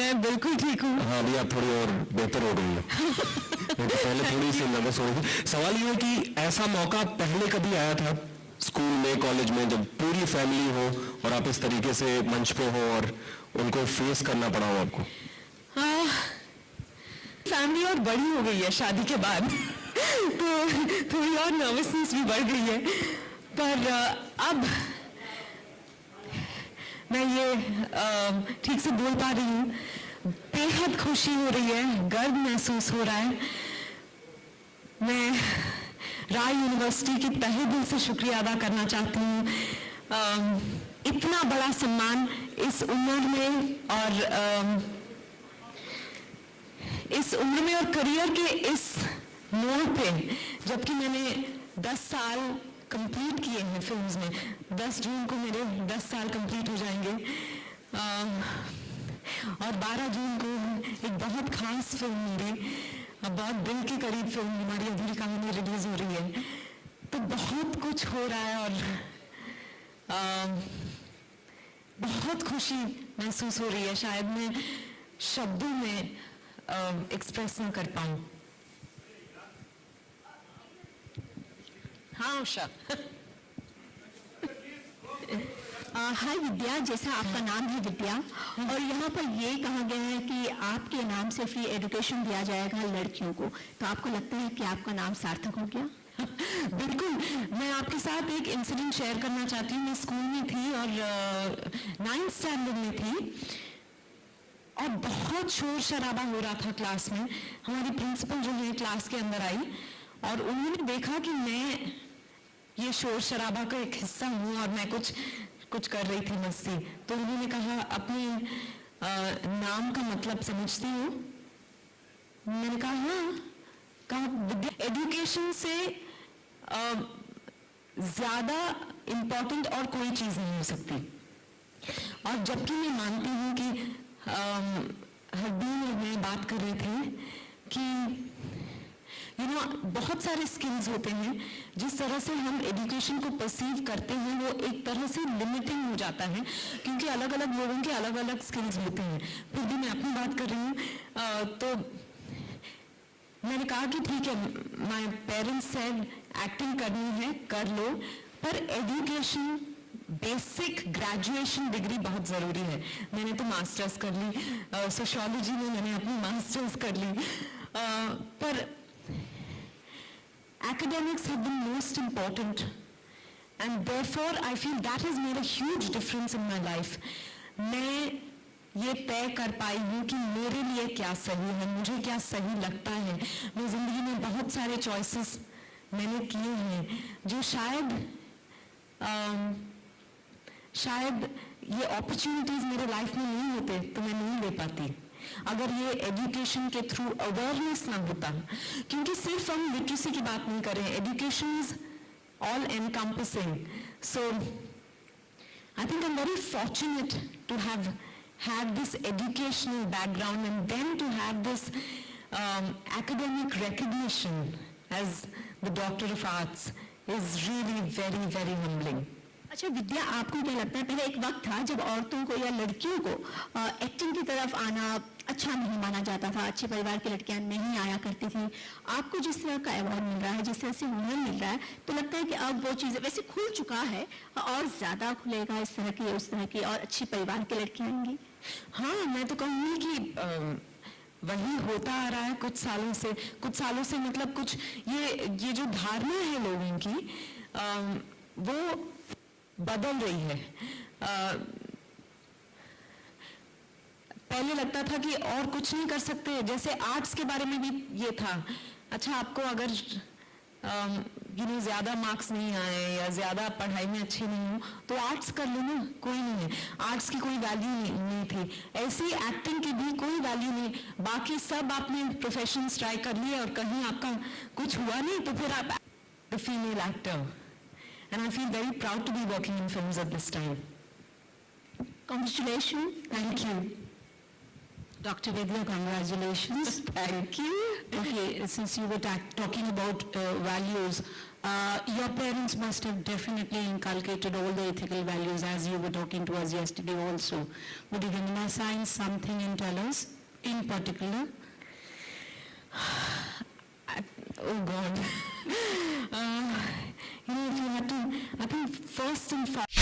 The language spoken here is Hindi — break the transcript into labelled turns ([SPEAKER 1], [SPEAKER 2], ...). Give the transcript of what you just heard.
[SPEAKER 1] मैं बिल्कुल ठीक हूँ।
[SPEAKER 2] हाँ, अभी आप थोड़ी और बेहतर हो गई है। तो पहले थोड़ी सी नर्वस हो रही थी। सवाल ये है कि ऐसा मौका पहले कभी आया था स्कूल में, कॉलेज में, जब पूरी फैमिली हो और आप इस तरीके से मंच पे हो और उनको फेस करना पड़ा हो आपको?
[SPEAKER 1] फैमिली और बड़ी हो गई है शादी के बाद तो थोड़ी और नर्वसनेस भी बढ़ गई है, पर अब मैं ये ठीक से बोल पा रही हूँ। बेहद खुशी हो रही है, गर्व महसूस हो रहा है। मैं राय यूनिवर्सिटी की तहे दिल से शुक्रिया अदा करना चाहती हूँ। इतना बड़ा सम्मान इस उम्र में और करियर के इस मोड़ पे, जबकि मैंने 10 साल कंप्लीट किए हैं फिल्म्स में। 10 जून को मेरे 10 साल कंप्लीट हो जाएंगे और 12 जून को एक बहुत खास फिल्म मेरी, बहुत दिल के करीब फिल्म हमारी अधूरी कहानी रिलीज हो रही है। तो बहुत कुछ हो रहा है और बहुत खुशी महसूस हो रही है। शायद मैं शब्दों में एक्सप्रेस ना कर पाऊं। हाँ उषा।
[SPEAKER 3] हाय विद्या, जैसा आपका नाम है विद्या, और यहाँ पर ये कहा गया है कि आपके नाम से फ्री एजुकेशन दिया जाएगा लड़कियों को, तो आपको लगता है कि आपका नाम सार्थक हो गया?
[SPEAKER 1] बिल्कुल। मैं आपके साथ एक इंसिडेंट शेयर करना चाहती हूँ। मैं स्कूल में थी और 9th स्टैंडर्ड में थी और बहुत शोर शराबा हो रहा था क्लास में। हमारी प्रिंसिपल जो है क्लास के अंदर आई और उन्होंने देखा कि मैं ये शोर शराबा का एक हिस्सा हूँ और मैं कुछ कर रही थी मस्ती। तो उन्होंने कहा, अपने नाम का मतलब समझती हो? मैंने कहा हाँ। कहा, एजुकेशन से ज्यादा इम्पोर्टेंट और कोई चीज नहीं हो सकती। और जबकि मैं मानती हूँ कि हरदीन और मैं बात कर रहे थे कि बहुत सारे स्किल्स होते हैं, जिस तरह से हम एजुकेशन को परसीव करते हैं वो एक तरह से लिमिटिंग हो जाता है, क्योंकि अलग अलग लोगों के अलग अलग स्किल्स होते हैं। फिर भी मैं अपनी बात कर रही हूँ। तो मैंने कहा कि ठीक है, माय पेरेंट्स सेड एक्टिंग करनी है कर लो, पर एजुकेशन, बेसिक ग्रेजुएशन डिग्री बहुत जरूरी है। मैंने तो मास्टर्स कर ली, सोशियोलॉजी में मैंने अपनी मास्टर्स कर ली, पर academics have been most important and therefore I feel that has made a huge difference in my life. मैं ये तय कर पाई हूँ कि मेरे लिए क्या सही है, मुझे क्या सही लगता है। मैं जिंदगी में बहुत सारे चॉइसेस मैंने किए हैं जो शायद ये अपॉर्चुनिटीज मेरे लाइफ में नहीं होते तो मैं नहीं ले पाती अगर ये एजुकेशन के थ्रू अवेयरनेस ना होता। क्योंकि सिर्फ हम लिटरेसी की बात नहीं कर रहे हैं, education is all encompassing. So I think I am very fortunate to have had this educational background and then to have this academic recognition as the Doctor of Arts is really very, very humbling.
[SPEAKER 3] अच्छा विद्या, आपको क्या लगता है, पहले एक वक्त था जब औरतों को या लड़कियों को एक्टिंग की तरफ आना अच्छा नहीं माना जाता था, अच्छे परिवार की लड़कियां नहीं आया करती थी। आपको जिस तरह का अवार्ड मिल रहा है, जिस तरह से हुनर मिल रहा है, तो लगता है कि अब वो चीज़ें वैसे खुल चुका है और ज़्यादा खुलेगा, इस तरह की उस तरह की और अच्छी परिवार की लड़कियाँ आएंगी?
[SPEAKER 1] हाँ, मैं तो कहूँगी कि वही होता आ रहा है कुछ सालों से मतलब कुछ ये जो धारणा है लोगों की वो बदल रही है। पहले लगता था कि और कुछ नहीं कर सकते, जैसे आर्ट्स के बारे में भी ये था, अच्छा आपको अगर ज्यादा मार्क्स नहीं आए या ज्यादा पढ़ाई में अच्छे नहीं हो तो आर्ट्स कर लो ना, कोई नहीं है, आर्ट्स की कोई वैल्यू नहीं थी। ऐसे ही एक्टिंग की भी कोई वैल्यू नहीं, बाकी सब आपने प्रोफेशंस ट्राई कर लिए और कहीं आपका कुछ हुआ नहीं तो फिर आप the female actor. And I feel very proud to be working in films at this time.
[SPEAKER 3] Congratulations.
[SPEAKER 1] Thank you.
[SPEAKER 3] Dr. Vidya, congratulations.
[SPEAKER 1] Thank you.
[SPEAKER 3] Okay, since you were talking about values,
[SPEAKER 4] Your parents must have definitely inculcated all the ethical values as you were talking to us yesterday also. Would you give me assign something and tell us in particular?
[SPEAKER 1] Oh God. You know, if you have to, I think first and foremost,